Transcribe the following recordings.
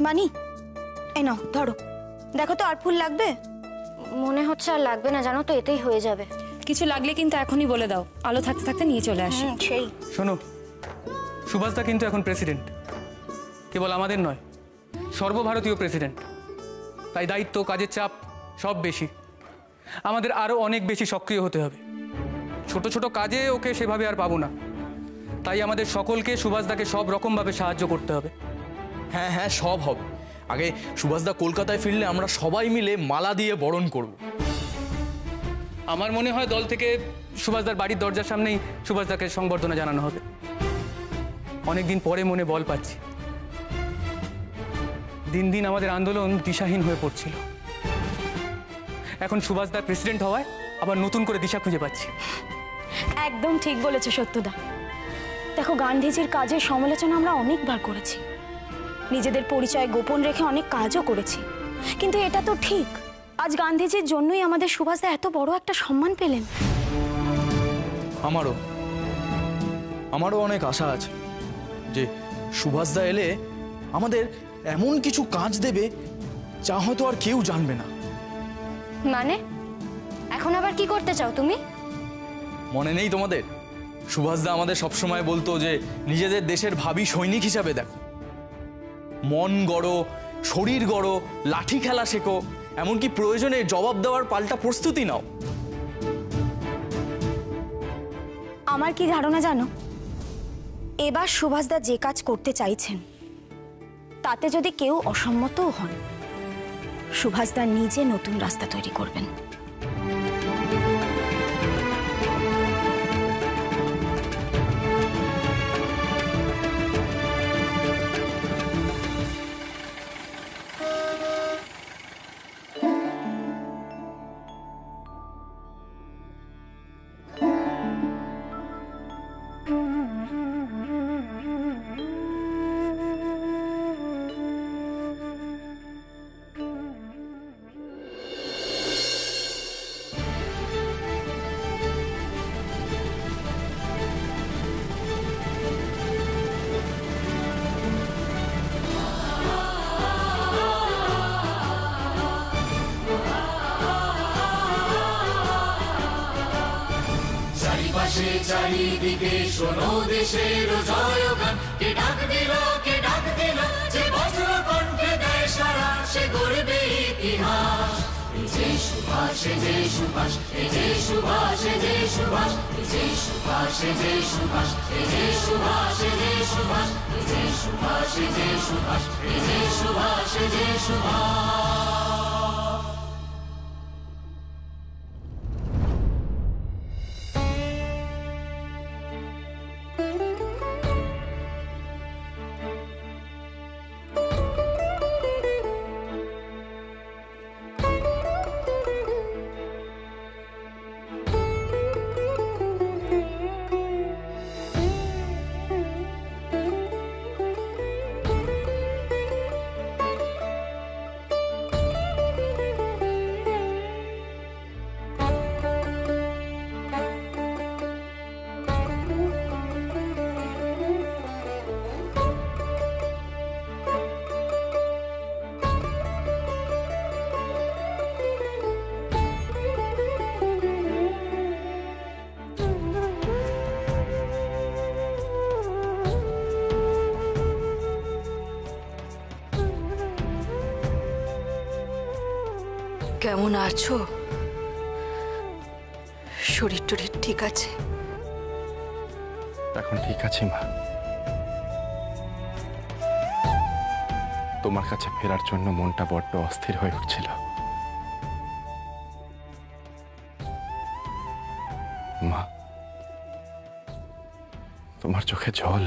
বানি, এই নাও ধরো, দেখো তো আর ফুল লাগবে? মনে হচ্ছে আর লাগবে না, জানো তো, এতেই হয়ে যাবে। কিছু লাগলে কিন্তু এখনই বলে দাও, আলো থাকতে থাকতে নিয়ে চলে আসি। সেই শোনো, সুভাষদা কিন্তু এখন প্রেসিডেন্ট, কেবল আমাদের নয়, সর্বভারতীয় প্রেসিডেন্ট। তাই দায়িত্ব, কাজের চাপ সব বেশি। আমাদের আরও অনেক বেশি সক্রিয় হতে হবে। ছোট ছোট কাজে ওকে সেভাবে আর পাবো না। তাই আমাদের সকলকে সুভাষদাকে সব রকমভাবে সাহায্য করতে হবে। হ্যাঁ হ্যাঁ, সব হবে। আগে সুভাষদা কলকাতায় ফিরলে আমরা সবাই মিলে মালা দিয়ে বরণ করব। আমার মনে হয় দল থেকে সুভাষদার বাড়ির দরজার সামনেই সুভাষদাকে সংবর্ধনা জানানো হবে। অনেকদিন পরে মনে বল পাচ্ছি। দিন দিন আমাদের আন্দোলন দিশাহীন হয়ে পড়ছিল। এখন সুভাষদার প্রেসিডেন্ট হওয়ায় আবার নতুন করে দিশা খুঁজে পাচ্ছি। একদম ঠিক বলেছো সত্যদা। দেখো, গান্ধীজির কাজের সমালোচনা আমরা অনেকবার করেছি, নিজেদের পরিচয় গোপন রেখে অনেক কাজও করেছি, কিন্তু এটা তো ঠিক, আজ গান্ধীজির জন্যই আমাদের সুভাষদা এত বড় একটা সম্মান পেলেন। আমারও অনেক আশা আছে যে সুভাষদা এলে আমাদের এমন কিছু কাজ দেবে যা হয়তো আর কেউ জানবে না। মানে এখন আবার কি করতে চাও তুমি? মনে নেই তোমাদের? সুভাষদা আমাদের সবসময় বলতো যে নিজেদের দেশের ভাবী সৈনিক হিসাবে দেখো, মন গড়ো, শরীর গড়ো, লাঠি খেলা শেখো, এমনকি প্রয়োজনে জবাব দেওয়ার পাল্টা প্রস্তুতি নাও। আমার কি ধারণা জানো, এবার সুভাষদা যে কাজ করতে চাইছেন তাতে যদি কেউ অসম্মতও হন, সুভাষদা নিজে নতুন রাস্তা তৈরি করবেন। চারিদিকে শোনো দেশের জয়গান, কে ডাক দিল, কে ডাক দিল, যে বজ্র কণ্ঠে দেয় সারা, সে গড়বে ইতিহাস। এই যে সুভাষ, এই যে সুভাষ, এই যে সুভাষ, এই যে সুভাষ, এই যে সুভাষ, এই যে সুভাষ, এই যে সুভাষ, এই যে সুভাষ, এই যে সুভাষ, এই যে সুভাষ, এই যে সুভাষ, এই যে সুভাষ। কেমন আছো? শরীর টরীর ঠিক আছে? এখন ঠিক আছি মা। তোমার কাছে ফেরার জন্য মনটা বড্ড অস্থির হয়ে উঠছিল। মা, তোমার চোখে জল।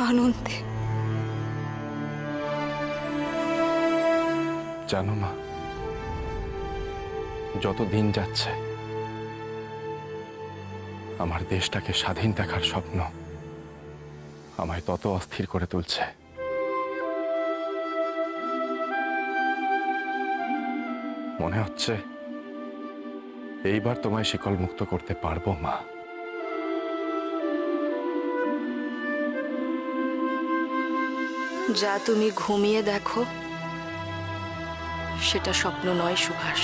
আনন্দে। জানো মা, যত দিন যাচ্ছে আমার দেশটাকে স্বাধীন দেখার স্বপ্ন আমায় তত অস্থির করে তুলছে। মনে হচ্ছে এইবার তোমায় শিকল মুক্ত করতে পারবো মা। যা তুমি ঘুমিয়ে দেখো সেটা স্বপ্ন নয় সুভাষ।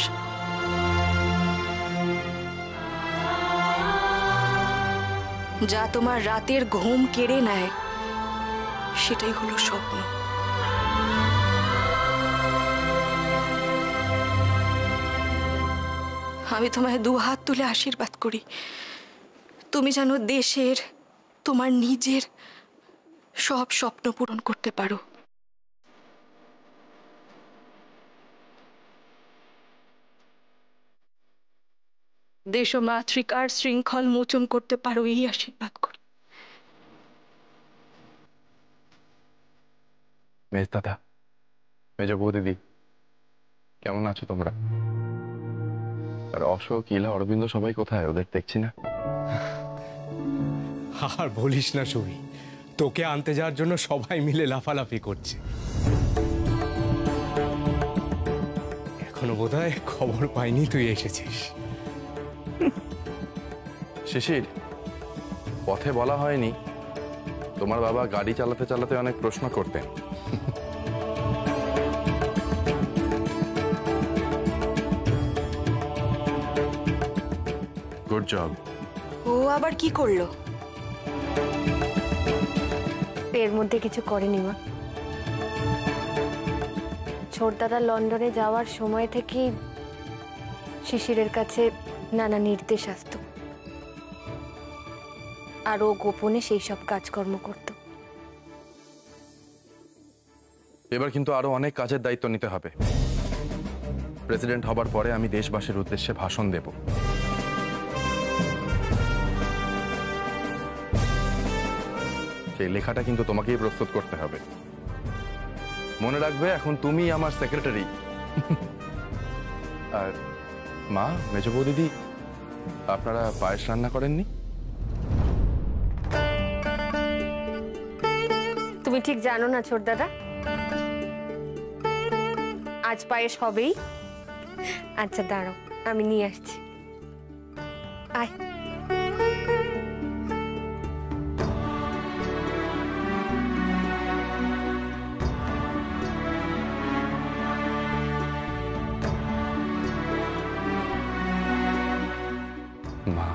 যা তোমার রাতের ঘুম কেড়ে নেয় সেটাই হলো স্বপ্ন। আমি তোমায় দু হাত তুলে আশীর্বাদ করি, তুমি যেন দেশের, তোমার নিজের সব স্বপ্ন পূরণ করতে পারো। দেশ ও মাতৃকার শৃঙ্খল মোচন করতে পারো, এই আশীর্বাদ করি। মেজ দাদা, মেজ বৌদিদি, কেমন আছো তোমরা? আর অশোক, ইলা, অরবিন্দ সবাই কোথায়? ওদের দেখছি না। আর বলিস না সুমি, তোকে আনতে যাওয়ার জন্য সবাই মিলে লাফালাফি করছে। এখনো বোধহয় খবর পাইনি তুই এসেছিস। শিশির, পথে বলা হয়নি তোমার বাবা গাড়ি চালাতে চালাতে অনেক প্রশ্ন করতেন। Good job. ও আবার কি করলো? এর মধ্যে কিছু করেনি মা। ছোটদাদা লন্ডনে যাওয়ার সময় থেকেই শিশিরের কাছে নানা নির্দেশ আসতো, আর ও গোপনে সেই সব কাজকর্ম করত। এবার কিন্তু আরো অনেক কাজের দায়িত্ব নিতে হবে। প্রেসিডেন্ট হবার পরে আমি দেশবাসীর উদ্দেশ্যে ভাষণ দেব। সেই লেখাটা কিন্তু তোমাকেই প্রস্তুত করতে হবে। মনে রাখবে, এখন তুমি আমার সেক্রেটারি। আর মা, মেজ বৌদিদি, আপনারা পায়েস রান্না করেননি? তুমি ঠিক জানো না ছোটদাদা, আজ পায়েস হবেই। আচ্ছা দাঁড়াও, আমি নিয়ে আসছি। আয়। মা,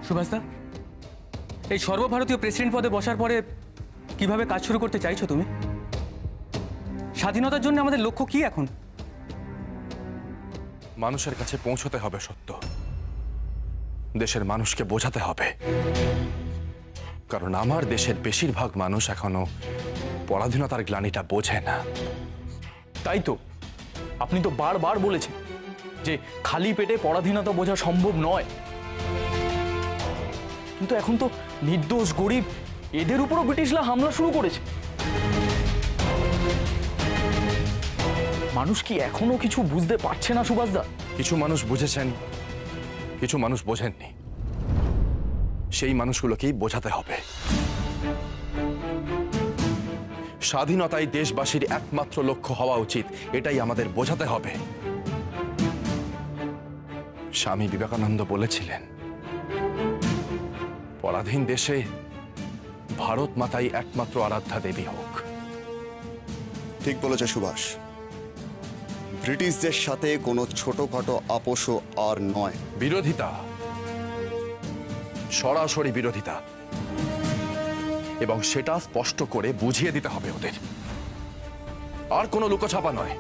সুভাষদা, এই সর্বভারতীয় প্রেসিডেন্ট পদে বসার পরে কিভাবে কাজ শুরু করতে চাইছো তুমি? স্বাধীনতার জন্য আমাদের লক্ষ্য কি এখন? মানুষের কাছে পৌঁছতে হবে সত্য, দেশের মানুষকে বোঝাতে হবে। কারণ আমার দেশের বেশিরভাগ মানুষ এখনো পরাধীনতার গ্লানিটা বোঝে না। তাই তো আপনি তো বারবার বলেছেন যে খালি পেটে পরাধীনতা বোঝা সম্ভব নয়, কিন্তু এখন তো নির্দোষ গরিব এদের উপরও ব্রিটিশরা হামলা শুরু করেছে। মানুষ কি এখনো কিছু বুঝতে পারছে না সুভাষদা? কিছু মানুষ বুঝেছেন, কিছু মানুষ বোঝেননি। সেই মানুষগুলোকেই বোঝাতে হবে। স্বাধীনতাই দেশবাসীর একমাত্র লক্ষ্য হওয়া উচিত, এটাই আমাদের বোঝাতে হবে। স্বামী বিবেকানন্দ বলেছিলেন, পরাধীন দেশে ভারত মাতাই একমাত্র আরাধ্যা দেবী হোক। ঠিক বলেছে সুভাষ, ব্রিটিশদের সাথে কোনো ছোটখাটো আপোষও আর নয়। বিরোধিতা, সরাসরি বিরোধিতা, এবং সেটা স্পষ্ট করে বুঝিয়ে দিতে হবে ওদের। আর কোনো লুকোছাপা নয়।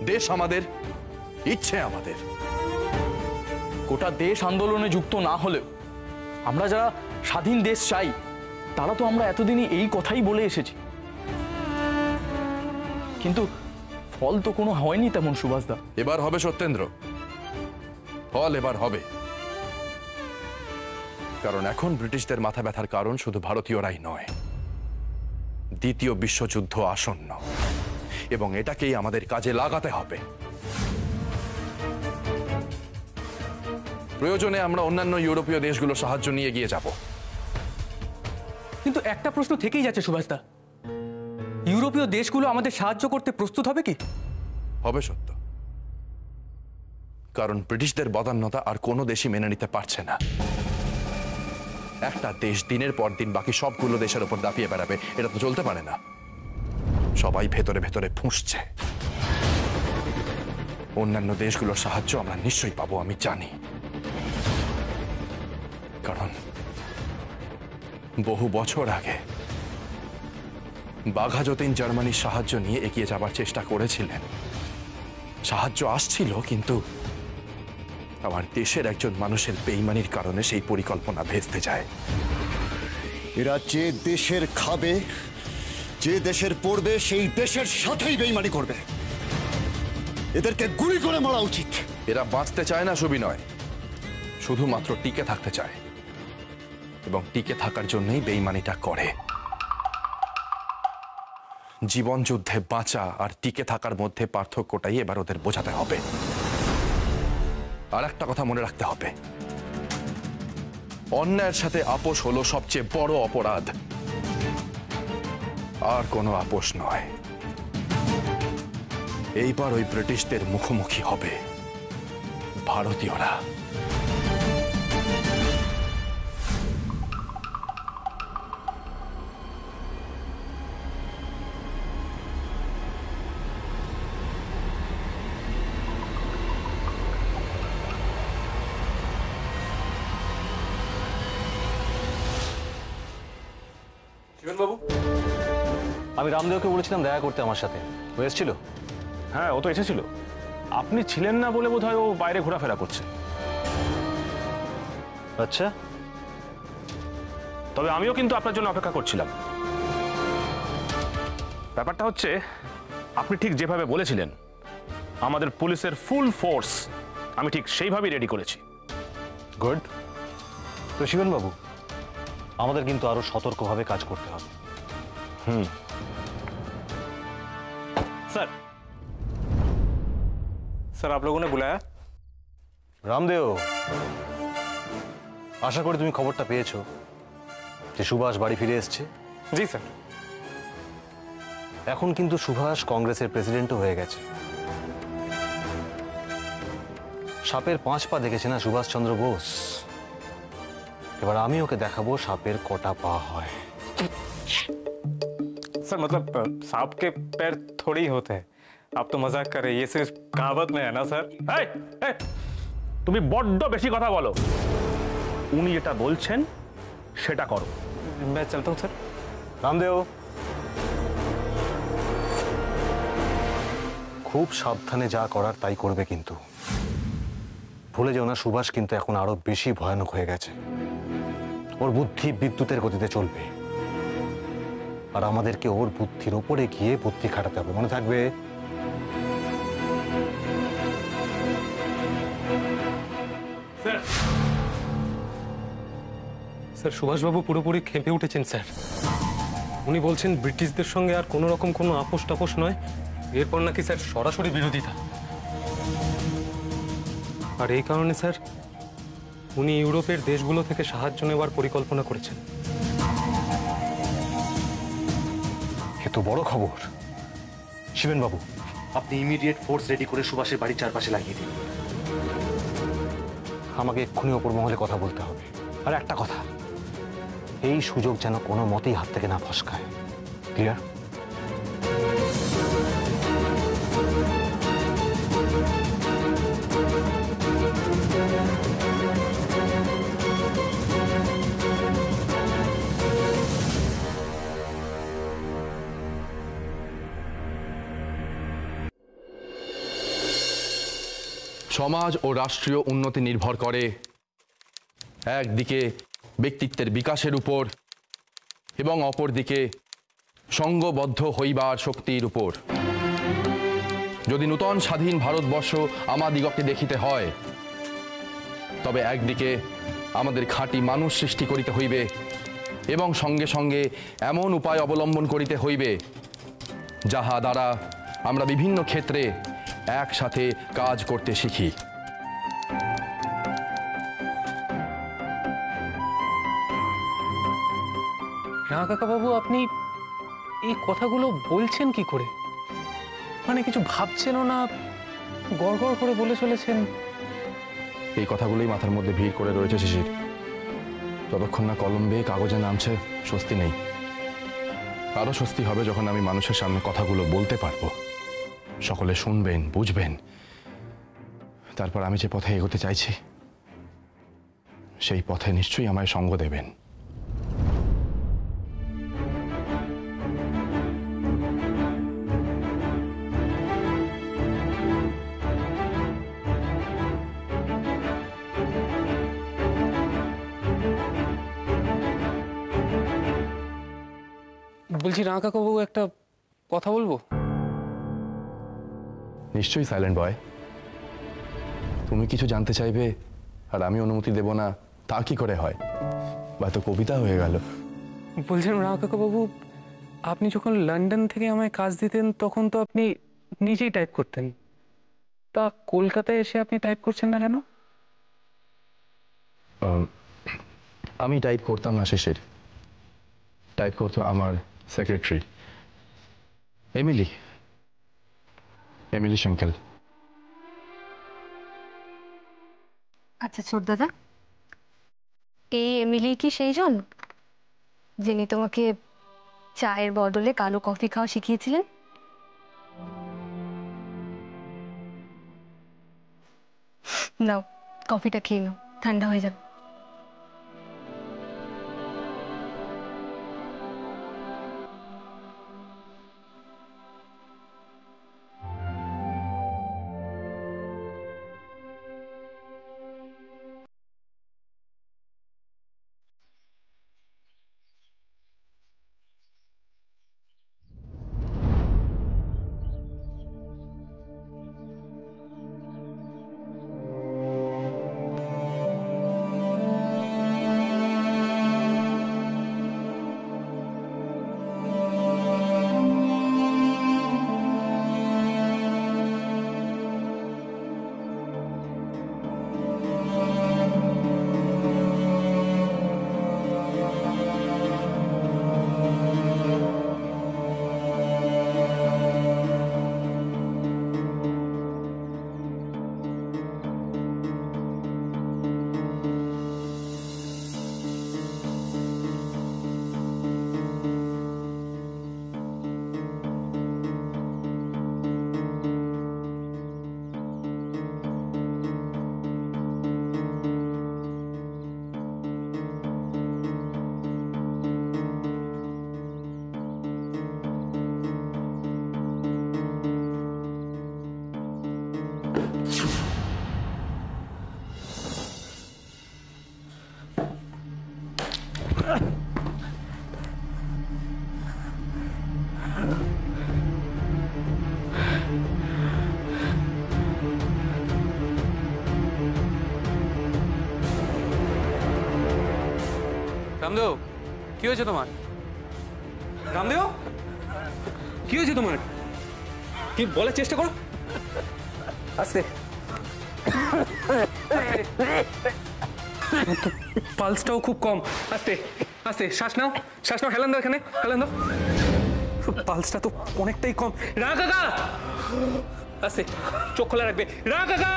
দেশ আমাদের, ইচ্ছে আমাদের। গোটা দেশ আন্দোলনে যুক্ত না হলেও আমরা যারা স্বাধীন দেশ চাই তারা তো আমরা এতদিনই এই কথাই বলে এসেছি, কিন্তু ফল তো কোনো হয়নি তেমন সুভাষদা। এবার হবে সত্যেন্দ্র, ফল এবার হবে। কারণ এখন ব্রিটিশদের মাথা ব্যথার কারণ শুধু ভারতীয়রাই নয়, দ্বিতীয় বিশ্বযুদ্ধ আসন্ন। এবং এটাকেই আমাদের কাজে লাগাতে হবে। প্রয়োজনে আমরা অন্যান্য ইউরোপীয় দেশগুলো সাহায্য নিয়ে এগিয়ে যাব। কিন্তু একটা প্রশ্ন থেকেই যাচ্ছে সুভাষদা, ইউরোপীয় দেশগুলো আমাদের সাহায্য করতে প্রস্তুত হবে কি? হবে সত্য, কারণ ব্রিটিশদের বদান্যতা আর কোনো দেশই মেনে নিতে পারছে না। একটা দেশ দিনের পর দিন বাকি সবগুলো দেশের উপর দাপিয়ে বেড়াবে, এটা তো চলতে পারে না। সবাই ভেতরে ভেতরে ফুঁসছে। অন্যান্য দেশগুলোর সাহায্য আমরা নিশ্চয়ই পাবো, আমি জানি, কারণ বহু বছর আগে বাঘা যতীন জার্মানির সাহায্য নিয়ে এগিয়ে যাবার চেষ্টা করেছিলেন। সাহায্য আসছিল, কিন্তু আমার দেশের একজন মানুষের বেইমানির কারণে সেই পরিকল্পনা ভেস্তে যায়। এরা যে দেশের খাবে, যে দেশের পড়বে, সেই দেশের সাথেই বেইমানি করবে। এদেরকে গুলি করে মারা উচিত। এরা বাঁচতে চায় না সুবিনয়, শুধুমাত্র টিকে থাকতে চায়, এবং টিকে থাকার জন্যই বেইমানিটা করে। জীবন যুদ্ধে বাঁচা আর টিকে থাকার মধ্যে পার্থক্যটাই এবার ওদের বোঝাতে হবে। আর একটা কথা মনে রাখতে হবে, অন্যায়ের সাথে আপোষ হলো সবচেয়ে বড় অপরাধ, আর কোনো আপোষ নয়। এইবার ওই ব্রিটিশদের মুখোমুখি হবে ভারতীয়রা। বাবু, আমি রামদেওকে বলেছিলাম দেখা করতে আমার সাথে, ও এসেছিল? হ্যাঁ, ও তো এসেছিল। আপনি ছিলেন না বলে বোধহয় ও বাইরে ঘোরাফেরা করছে। আচ্ছা, তবে আমিও কিন্তু আপনার জন্য অপেক্ষা করছিলাম। ব্যাপারটা হচ্ছে, আপনি ঠিক যেভাবে বলেছিলেন আমাদের পুলিশের ফুল ফোর্স আমি ঠিক সেইভাবেই রেডি করেছি। গুড। তো শিবেন বাবু, আমাদের কিন্তু আরো সতর্কভাবে কাজ করতে হবে। सर सर आप लोगों ने बुलाया? রামদেও, আশা করি তুমি খবরটা পেয়েছো যে সুভাষ বাড়ি ফিরে এসেছে। जी सर। এখন কিন্তু সুভাষ কংগ্রেসের প্রেসিডেন্টও হয়ে গেছে। সাপের 5 পা দেখেছে না সুভাষচন্দ্র বোস, এবার আমি ওকে দেখাবো সাপের কটা পা হয়। सर मतलब सांप के पैर थोड़ी ही होते हैं, आप तो मजाक कर रहे हैं, ये सिर्फ कहावत में है ना सर। তুমি বড্ড বেশি কথা বলো। উনি যেটা বলছেন সেটা করো। मैं चलता हूँ सर। রামদেও, খুব সাবধানে যা করার তাই করবে, কিন্তু ভুলে যেও না সুভাষ কিন্তু এখন আরো বেশি ভয়ানক হয়ে গেছে। ওর বুদ্ধি বিদ্যুতের গতিতে চলবে, আর আমাদেরকে ওর বুদ্ধির ওপরে গিয়ে বুদ্ধি খাটাতে হবে, মনে থাকবে। স্যার, সুভাষবাবু পুরোপুরি খেপে উঠেছেন স্যার। উনি বলছেন ব্রিটিশদের সঙ্গে আর কোনো রকম কোনো আপোষ টাপোষ নয়, এরপর নাকি স্যার সরাসরি বিরোধিতা। আর এই কারণে স্যার উনি ইউরোপের দেশগুলো থেকে সাহায্য নেওয়ার পরিকল্পনা করেছেন। এ তো বড় খবর। শিবেন বাবু, আপনি ইমিডিয়েট ফোর্স রেডি করে সুভাষের বাড়ির চারপাশে লাগিয়ে দিন। আমাকে এক্ষুনি ওপর মহলে কথা বলতে হবে। আর একটা কথা, এই সুযোগ যেন কোনো মতেই হাত থেকে না ফসকায়। ক্লিয়ার? সমাজ ও রাষ্ট্রীয় উন্নতি নির্ভর করে একদিকে ব্যক্তিত্বের বিকাশের উপর এবং অপরদিকে সঙ্গবদ্ধ হইবার শক্তির উপর। যদি নূতন স্বাধীন ভারতবর্ষ আমাদিগকে দেখিতে হয়, তবে একদিকে আমাদের খাঁটি মানুষ সৃষ্টি করিতে হইবে এবং সঙ্গে সঙ্গে এমন উপায় অবলম্বন করিতে হইবে যাহা দ্বারা আমরা বিভিন্ন ক্ষেত্রে একসাথে কাজ করতে শিখি। রাঙা কাকাবাবু, আপনি এই কথাগুলো বলছেন কি করে? মানে কিছু ভাবছেনও না, গড়গড় করে বলে চলেছেন। এই কথাগুলোই মাথার মধ্যে ভিড় করে রয়েছে শিশির। যতক্ষণ না কলম বেয়ে কাগজে নামছে স্বস্তি নেই। আরো স্বস্তি হবে যখন আমি মানুষের সামনে কথাগুলো বলতে পারবো, সকলে শুনবেন, বুঝবেন। তারপর আমি যে পথে এগোতে চাইছি সেই পথে নিশ্চয়ই আমায় সঙ্গ দেবেন। বলছি রাঙা কাকাবাবু, একটা কথা বলবো? নিশ্চয়ই সাইলেন্ট বয়। তুমি কিছু জানতে চাইবে আর আমি অনুমতি দেব না, তা কি করে হয়? বা তো কবিতা হয়ে গেল। বলছেন রাঙা কাকাবাবু, আপনি যখন লন্ডন থেকে আমায় কাজ দিতেন তখন তো আপনি নিজেই টাইপ করতেন, তা কলকাতায় এসে আপনি টাইপ করছেন না কেন? আমি টাইপ করতাম না শিশির, টাইপ করতো আমার সেক্রেটারি এমিলি শঙ্কেল। আচ্ছা ছোট দাদা, এই এমিলি কি সেই জন যিনি তোমাকে চায়ের বদলে কালো কফি খাওয়া শিখিয়েছিলেন? নাও, কফিটা খেয়ে নাও, ঠান্ডা হয়ে যাবে। রামদেও, কি হয়েছে তোমার? রামদেও, কি হয়েছে তোমার? কি বলার চেষ্টা করো। আস্তে। পালসটাও খুব কম। আস্তে আস্তে, শ্বাস নাও, শ্বাস নাও। হেলান দাও, এখানে হেলান দাও। পালসটা তো অনেকটাই কম। রাঙা কাকা, আস্তে, চোখ খোলা রাখবে। রাঙা কাকা,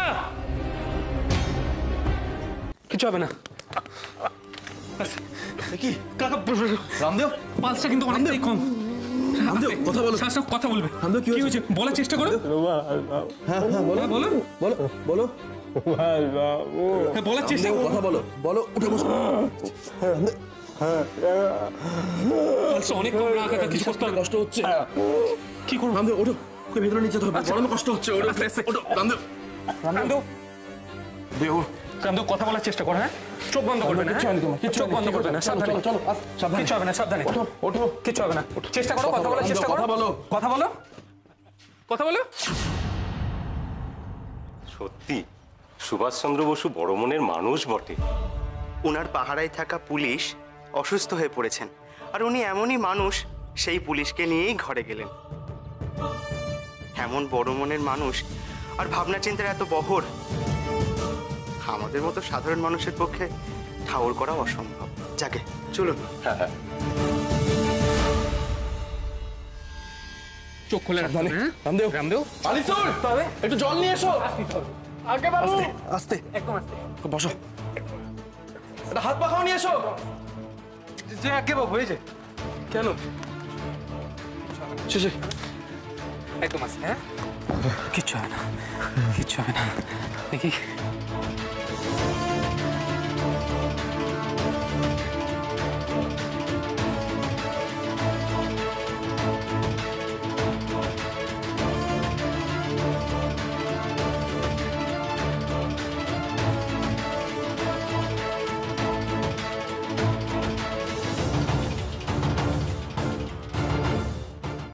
কিছু হবে না। কি কাকা, রামদেও, পালসটা কিন্তু অনেকটাই কম। রামদেও, কথা বলো। শ্বাস নাও, কথা বলবে। রামদেও, কি হয়েছে বলার চেষ্টা করো। হ্যাঁ হ্যাঁ, বলো বলো বলো বলো। হ্যাঁ, বলার চেষ্টা করো। কথা বলো, বলো, উঠে বসো। পালসটা অনেক কম। রাঙা কাকা, কিছু করতে হবে। কষ্ট হচ্ছে। কি করবো? রামদেও, ওঠো, ওকে ভেতরে নিয়ে যেতে হবে। গরমে কষ্ট হচ্ছে। ওঠো, ওঠো, রামদেও। রামদেও, রামদেও, কথা বলার চেষ্টা করো। হ্যাঁ, চোখ বন্ধ করবে না। চোখ বন্ধ করবে না। সাবধানে, চলো, সাবধানে। কিছু হবে না, সাবধানে। ওঠো, ওঠো। কিছু হবে না। চেষ্টা করো, কথা বলার চেষ্টা করো। কথা বলো। কথা বলো, কথা বলো। সত্যি সুভাষচন্দ্র বসু বড় মনের মানুষ বটে। ওনার পাহারায় থাকা পুলিশ অসুস্থ হয়ে পড়েছেন, আর উনি এমনই মানুষ, সেই পুলিশকে নিয়েই ঘরে গেলেন। এমন বড় মনের মানুষ আর ভাবনা চিন্তার এত বহর আমাদের মতো সাধারণ মানুষের পক্ষে ঠাউর করা অসম্ভব। যাকে চলুন। হ্যাঁ, চোখ খুলে রাখবে। রামদেব, রামদেব, আলিসুর, একটু জল নিয়ে এসো। আগে বাবু, আস্তে একদম আস্তে। বসো, একটা হাত পাখাও নিয়ে এসো। যে আগে বাবু, হয়েছে কেন? শেষে একদম আস্তে। হ্যাঁ, কিচ্ছু হয় না, কিচ্ছু হয় না। দেখি